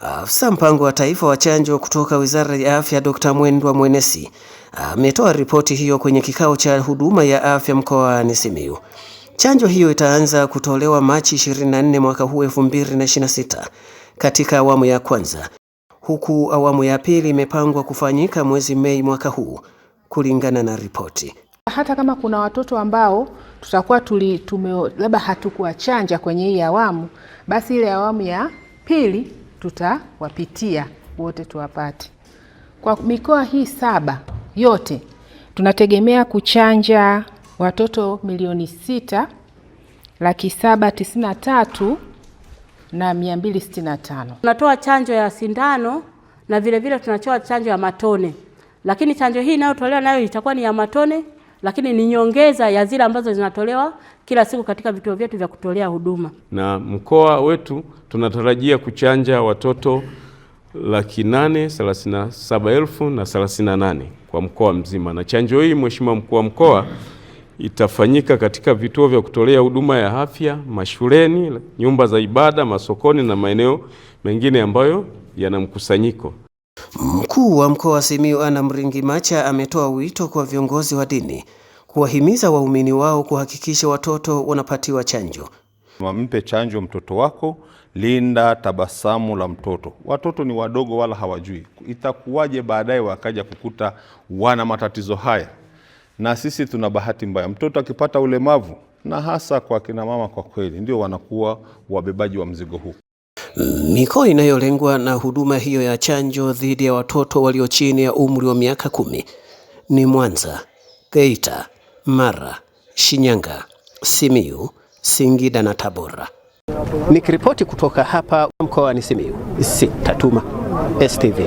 Afisa mpango wa taifa wa chanjo kutoka Wizara ya Afya Dr. Mwendwa Mwenesi ametoa ripoti hiyo kwenye kikao cha huduma ya afya mkoani Simiyu. Chanjo hiyo itaanza kutolewa Machi 24 mwaka huu 2026 katika awamu ya kwanza, huku awamu ya pili imepangwa kufanyika mwezi Mei mwaka huu kulingana na ripoti. Hata kama kuna watoto ambao tutakuwa labda hatukuwachanja kwenye hii awamu, basi ile awamu ya pili tutawapitia wote tuwapate. Kwa mikoa hii 7 yote tunategemea kuchanja watoto 6,793,265. Tunatoa chanjo ya sindano na vile tunatoa chanjo ya matone. Lakini chanjo hii inayotolewa nayo itakuwa ni ya matone, lakini ni nyongeza ya zile ambazo zinatolewa kila siku katika vituo vyetu vya kutolea huduma. Na mkoa wetu tunatarajia kuchanja watoto 837,038 kwa mkoa mzima. Na chanjo hii, Mheshimiwa Mkuu wa Mkoa, itafanyika katika vituo vya kutolea huduma ya afya, mashuleni, nyumba za ibada, masokoni na maeneo mengine ambayo yana mkusanyiko. Mkuu wa Mkoa wa Simiyu Anna Mringimacha ametoa wito kwa viongozi wa dini kuwahimiza waumini wao kuhakikisha watoto wanapatiwa chanjo. Mpe chanjo mtoto wako, linda tabasamu la mtoto. Watoto ni wadogo wala hawajui. Itakuwaje baadaye wakaja kukuta wana matatizo haya? Na sisi tuna bahati mbaya. Mtoto akipata ulemavu, na hasa kwa kina mama, kwa kweli ndio wanakuwa wabebaji wa mzigo huu. Mikoa inayolengwa na huduma hiyo ya chanjo dhidi ya watoto walio chini ya umri wa miaka 10 ni Mwanza, Geita, Mara, Shinyanga, Simiyu, Singida na Tabora. Nikiripoti kutoka hapa mkoani Simiyu, Sitatuma, STV.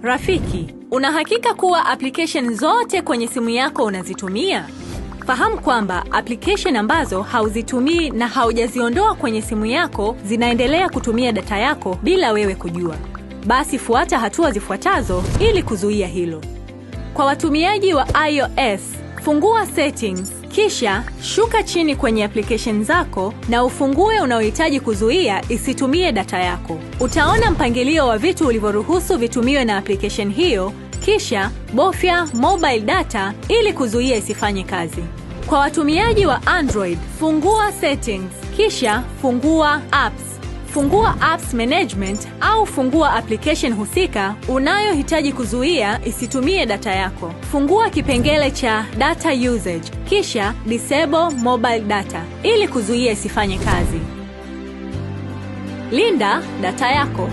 Rafiki, una hakika kuwa application zote kwenye simu yako unazitumia? Fahamu kwamba application ambazo hauzitumii na haujaziondoa kwenye simu yako zinaendelea kutumia data yako bila wewe kujua. Basi fuata hatua zifuatazo ili kuzuia hilo. Kwa watumiaji wa iOS, fungua settings, kisha shuka chini kwenye application zako na ufungue unaohitaji kuzuia isitumie data yako. Utaona mpangilio wa vitu ulivyoruhusu vitumiwe na application hiyo, kisha bofya mobile data ili kuzuia isifanye kazi. Kwa watumiaji wa Android, fungua settings, kisha fungua apps. Fungua apps management au fungua application husika unayohitaji kuzuia isitumie data yako. Fungua kipengele cha data usage, kisha disable mobile data ili kuzuia isifanye kazi. Linda data yako.